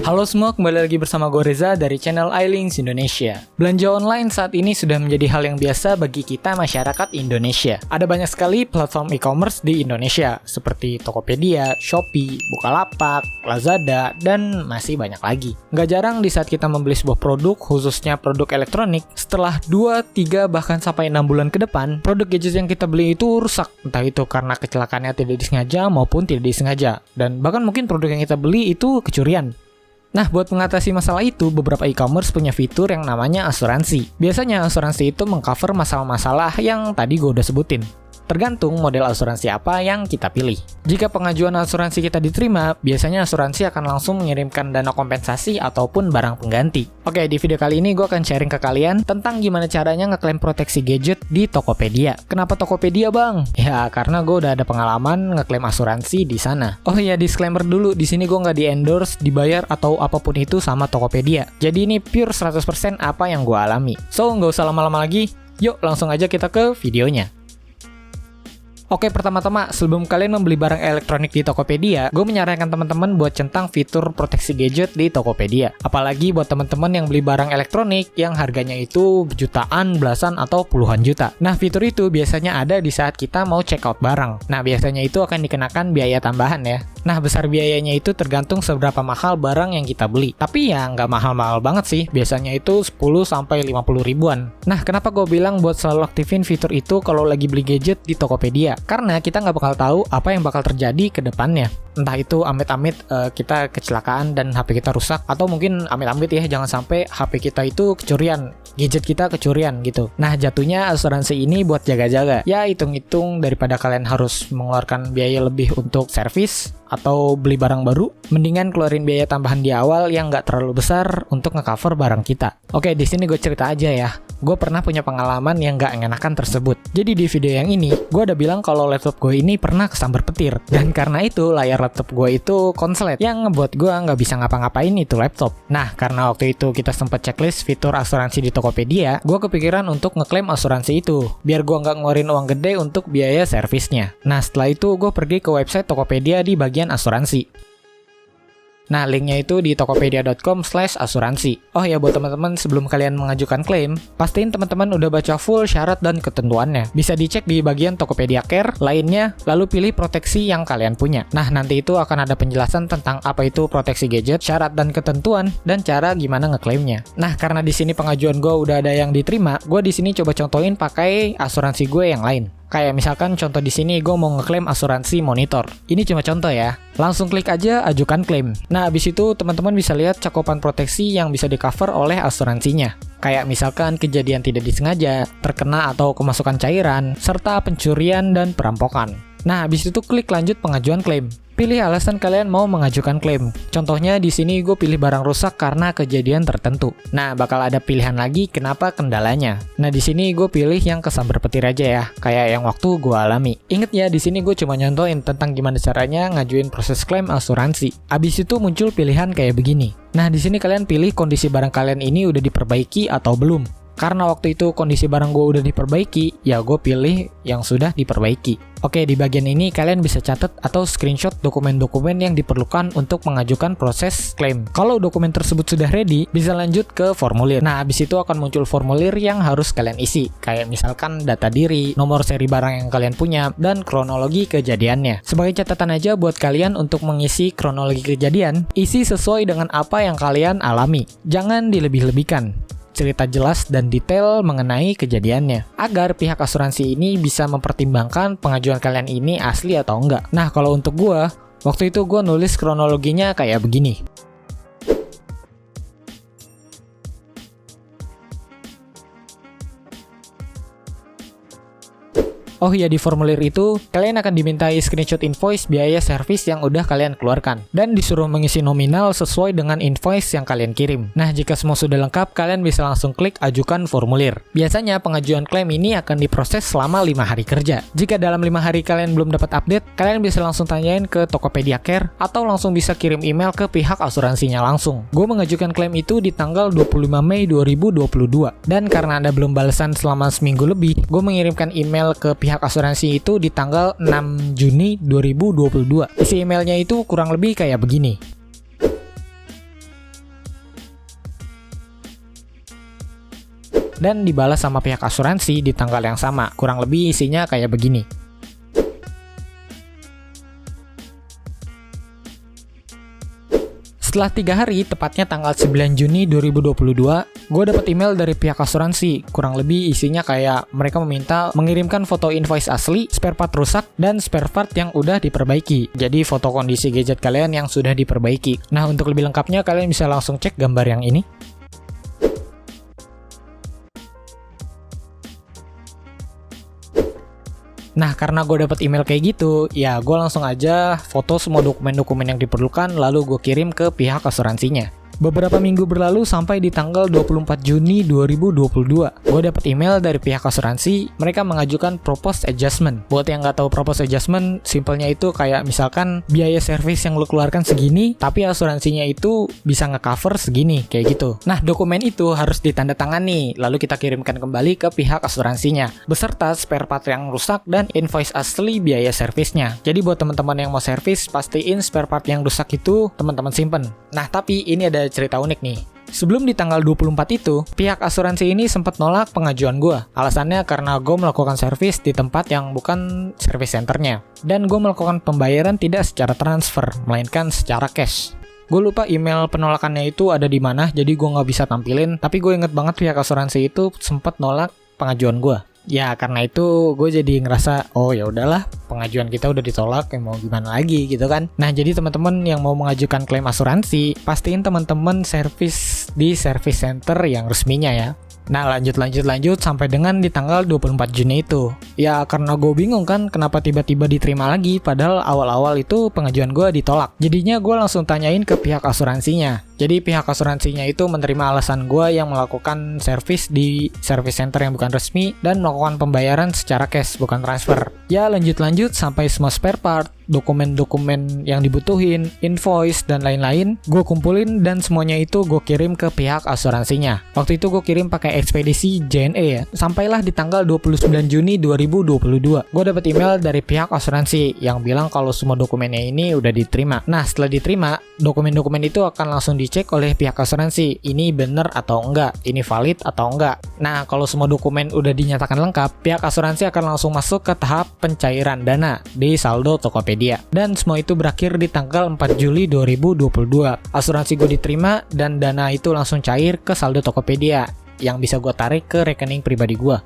Halo semua, kembali lagi bersama gue Reza dari channel iLinks Indonesia. Belanja online saat ini sudah menjadi hal yang biasa bagi kita masyarakat Indonesia. Ada banyak sekali platform e-commerce di Indonesia, seperti Tokopedia, Shopee, Bukalapak, Lazada, dan masih banyak lagi. Nggak jarang di saat kita membeli sebuah produk, khususnya produk elektronik, setelah 2, 3, bahkan sampai 6 bulan ke depan, produk gadget yang kita beli itu rusak. Entah itu karena kecelakaannya tidak disengaja maupun tidak disengaja. Dan bahkan mungkin produk yang kita beli itu kecurian. Nah, buat mengatasi masalah itu, beberapa e-commerce punya fitur yang namanya asuransi. Biasanya asuransi itu mengcover masalah-masalah yang tadi gue udah sebutin. Tergantung model asuransi apa yang kita pilih. Jika pengajuan asuransi kita diterima, biasanya asuransi akan langsung mengirimkan dana kompensasi ataupun barang pengganti. Oke, di video kali ini gue akan sharing ke kalian tentang gimana caranya ngeklaim proteksi gadget di Tokopedia. Kenapa Tokopedia, Bang? Ya, karena gue udah ada pengalaman ngeklaim asuransi di sana. Oh iya, disclaimer dulu, di sini gue nggak di-endorse, dibayar, atau apapun itu sama Tokopedia. Jadi ini pure 100% apa yang gue alami. So, nggak usah lama-lama lagi, yuk langsung aja kita ke videonya. Oke, pertama-tama, sebelum kalian membeli barang elektronik di Tokopedia, gue menyarankan teman-teman buat centang fitur proteksi gadget di Tokopedia. Apalagi buat teman-teman yang beli barang elektronik yang harganya itu jutaan, belasan, atau puluhan juta. Nah, fitur itu biasanya ada di saat kita mau check out barang. Nah, biasanya itu akan dikenakan biaya tambahan ya. Nah, besar biayanya itu tergantung seberapa mahal barang yang kita beli. Tapi ya nggak mahal-mahal banget sih, biasanya itu 10-50 ribuan. Nah, kenapa gue bilang buat selalu aktifin fitur itu kalau lagi beli gadget di Tokopedia? Karena kita nggak bakal tahu apa yang bakal terjadi ke depannya. Entah itu amit-amit kita kecelakaan dan HP kita rusak, atau mungkin amit-amit ya, jangan sampai HP kita itu kecurian, gadget kita kecurian gitu. Nah, jatuhnya asuransi ini buat jaga-jaga. Ya, hitung-hitung daripada kalian harus mengeluarkan biaya lebih untuk servis atau beli barang baru, mendingan keluarin biaya tambahan di awal yang nggak terlalu besar untuk ngecover barang kita. Oke, di sini gue cerita aja ya. Gue pernah punya pengalaman yang nggak mengenakan tersebut. Jadi di video yang ini, gue udah bilang kalau laptop gue ini pernah kesambar petir. Dan karena itu, layar laptop gue itu konslet, yang ngebuat gue nggak bisa ngapa-ngapain itu laptop. Nah, karena waktu itu kita sempat checklist fitur asuransi di Tokopedia, gue kepikiran untuk ngeklaim asuransi itu, biar gue nggak ngeluarin uang gede untuk biaya servisnya. Nah, setelah itu gue pergi ke website Tokopedia di bagian asuransi. Nah, linknya itu di tokopedia.com/asuransi. Oh ya, buat teman-teman, sebelum kalian mengajukan klaim, pastiin teman-teman udah baca full syarat dan ketentuannya. Bisa dicek di bagian Tokopedia Care lainnya, lalu pilih proteksi yang kalian punya. Nah, nanti itu akan ada penjelasan tentang apa itu proteksi gadget, syarat dan ketentuan, dan cara gimana ngeklaimnya. Nah, karena di sini pengajuan gue udah ada yang diterima, gue di sini coba contohin pakai asuransi gue yang lain. Kayak misalkan contoh di sini gue mau ngeklaim asuransi monitor. Ini cuma contoh ya. Langsung klik aja ajukan klaim. Nah, habis itu teman-teman bisa lihat cakupan proteksi yang bisa di-cover oleh asuransinya. Kayak misalkan kejadian tidak disengaja, terkena atau kemasukan cairan, serta pencurian dan perampokan. Nah, habis itu klik lanjut pengajuan klaim. Pilih alasan kalian mau mengajukan klaim. Contohnya di sini gue pilih barang rusak karena kejadian tertentu. Nah, bakal ada pilihan lagi kenapa kendalanya. Nah, di sini gue pilih yang kesambar petir aja ya, kayak yang waktu gue alami. Ingat ya, di sini gue cuma nyontohin tentang gimana caranya ngajuin proses klaim asuransi. Abis itu muncul pilihan kayak begini. Nah, di sini kalian pilih kondisi barang kalian ini udah diperbaiki atau belum. Karena waktu itu kondisi barang gue udah diperbaiki, ya gue pilih yang sudah diperbaiki. Oke, di bagian ini kalian bisa catat atau screenshot dokumen-dokumen yang diperlukan untuk mengajukan proses klaim. Kalau dokumen tersebut sudah ready, bisa lanjut ke formulir. Nah, habis itu akan muncul formulir yang harus kalian isi. Kayak misalkan data diri, nomor seri barang yang kalian punya, dan kronologi kejadiannya. Sebagai catatan aja buat kalian untuk mengisi kronologi kejadian, isi sesuai dengan apa yang kalian alami. Jangan dilebih-lebihkan. Cerita jelas dan detail mengenai kejadiannya, agar pihak asuransi ini bisa mempertimbangkan pengajuan kalian ini asli atau enggak. Nah, kalau untuk gue, waktu itu gue nulis kronologinya kayak begini. Oh iya, di formulir itu, kalian akan dimintai screenshot invoice biaya servis yang udah kalian keluarkan. Dan disuruh mengisi nominal sesuai dengan invoice yang kalian kirim. Nah, jika semua sudah lengkap, kalian bisa langsung klik ajukan formulir. Biasanya pengajuan klaim ini akan diproses selama 5 hari kerja. Jika dalam 5 hari kalian belum dapat update, kalian bisa langsung tanyain ke Tokopedia Care, atau langsung bisa kirim email ke pihak asuransinya langsung. Gue mengajukan klaim itu di tanggal 25 Mei 2022. Dan karena Anda belum balasan selama seminggu lebih, gue mengirimkan email ke pihak asuransi itu di tanggal 6 Juni 2022. Isi emailnya itu kurang lebih kayak begini. dan dibalas sama pihak asuransi di tanggal yang sama. Kurang lebih isinya kayak begini. Setelah 3 hari, tepatnya tanggal 9 Juni 2022, gue dapet email dari pihak asuransi. Kurang lebih isinya kayak mereka meminta mengirimkan foto invoice asli, spare part rusak, dan spare part yang udah diperbaiki. Jadi foto kondisi gadget kalian yang sudah diperbaiki. Nah, untuk lebih lengkapnya kalian bisa langsung cek gambar yang ini. Nah, karena gue dapet email kayak gitu, ya gue langsung aja foto semua dokumen-dokumen yang diperlukan lalu gue kirim ke pihak asuransinya. Beberapa minggu berlalu sampai di tanggal 24 Juni 2022, gue dapet email dari pihak asuransi, mereka mengajukan proposed adjustment. Buat yang nggak tahu proposed adjustment, simpelnya itu kayak misalkan biaya servis yang lo keluarkan segini, tapi asuransinya itu bisa nge-cover segini, kayak gitu. Nah, dokumen itu harus ditandatangani, lalu kita kirimkan kembali ke pihak asuransinya, beserta spare part yang rusak dan invoice asli biaya servisnya. Jadi buat teman-teman yang mau servis, pastiin spare part yang rusak itu teman-teman simpen. Nah, tapi ini ada cerita unik nih. Sebelum di tanggal 24 itu, pihak asuransi ini sempat nolak pengajuan gue. Alasannya karena gue melakukan servis di tempat yang bukan service centernya. Dan gue melakukan pembayaran tidak secara transfer, melainkan secara cash. Gue lupa email penolakannya itu ada di mana, jadi gue nggak bisa tampilin. Tapi gue inget banget pihak asuransi itu sempat nolak pengajuan gue. Ya karena itu gue jadi ngerasa, oh ya udahlah, pengajuan kita udah ditolak, ya mau gimana lagi gitu kan. Nah, jadi teman-teman yang mau mengajukan klaim asuransi, pastiin teman-teman servis di service center yang resminya ya. Nah, lanjut sampai dengan di tanggal 24 Juni itu. Ya karena gue bingung kan kenapa tiba-tiba diterima lagi, padahal awal-awal itu pengajuan gue ditolak. Jadinya gue langsung tanyain ke pihak asuransinya. Jadi pihak asuransinya itu menerima alasan gue yang melakukan servis di service center yang bukan resmi dan melakukan pembayaran secara cash bukan transfer. Ya lanjut sampai semua spare part, dokumen-dokumen yang dibutuhin, invoice dan lain-lain gue kumpulin dan semuanya itu gue kirim ke pihak asuransinya. Waktu itu gue kirim pakai ekspedisi JNE ya. Sampailah di tanggal 29 Juni 2022 gue dapet email dari pihak asuransi yang bilang kalau semua dokumennya ini udah diterima. Nah, setelah diterima, dokumen-dokumen itu akan langsung dicek oleh pihak asuransi, ini bener atau enggak, ini valid atau enggak. Nah, kalau semua dokumen udah dinyatakan lengkap, pihak asuransi akan langsung masuk ke tahap pencairan dana di saldo Tokopedia. Dan semua itu berakhir di tanggal 4 Juli 2022. Asuransi gue diterima dan dana itu langsung cair ke saldo Tokopedia yang bisa gue tarik ke rekening pribadi gue.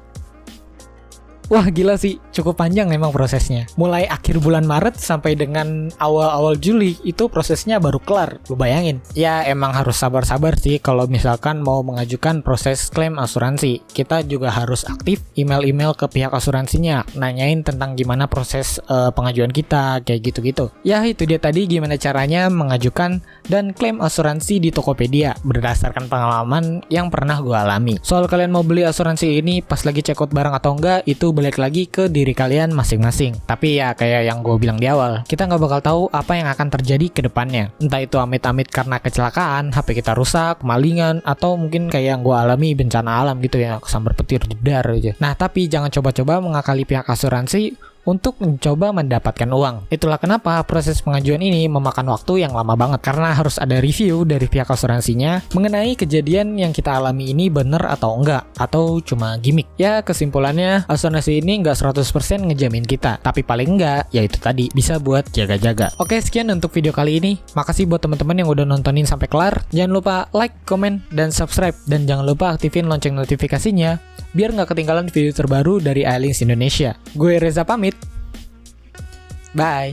Wah gila sih, cukup panjang memang prosesnya. Mulai akhir bulan Maret sampai dengan awal-awal Juli itu prosesnya baru kelar, lu bayangin. Ya emang harus sabar-sabar sih kalau misalkan mau mengajukan proses klaim asuransi. Kita juga harus aktif email-email ke pihak asuransinya, nanyain tentang gimana proses pengajuan kita, kayak gitu-gitu. Ya itu dia tadi gimana caranya mengajukan dan klaim asuransi di Tokopedia berdasarkan pengalaman yang pernah gue alami. Soal kalian mau beli asuransi ini pas lagi check out barang atau enggak, itu balik lagi ke diri kalian masing-masing. Tapi ya kayak yang gue bilang di awal, kita nggak bakal tahu apa yang akan terjadi ke depannya. Entah itu amit-amit karena kecelakaan, HP kita rusak, kemalingan, atau mungkin kayak yang gue alami bencana alam gitu ya, kesambar petir jedar aja. Nah tapi jangan coba-coba mengakali pihak asuransi untuk mencoba mendapatkan uang. Itulah kenapa proses pengajuan ini memakan waktu yang lama banget, karena harus ada review dari pihak asuransinya mengenai kejadian yang kita alami ini bener atau enggak, atau cuma gimmick. Ya kesimpulannya, asuransi ini nggak 100% ngejamin kita, tapi paling enggak, ya itu tadi, bisa buat jaga-jaga. Oke, sekian untuk video kali ini. Makasih buat teman-teman yang udah nontonin sampai kelar. Jangan lupa like, comment, dan subscribe. Dan jangan lupa aktifin lonceng notifikasinya biar nggak ketinggalan video terbaru dari iLinks Indonesia. Gue Reza pamit. Bye.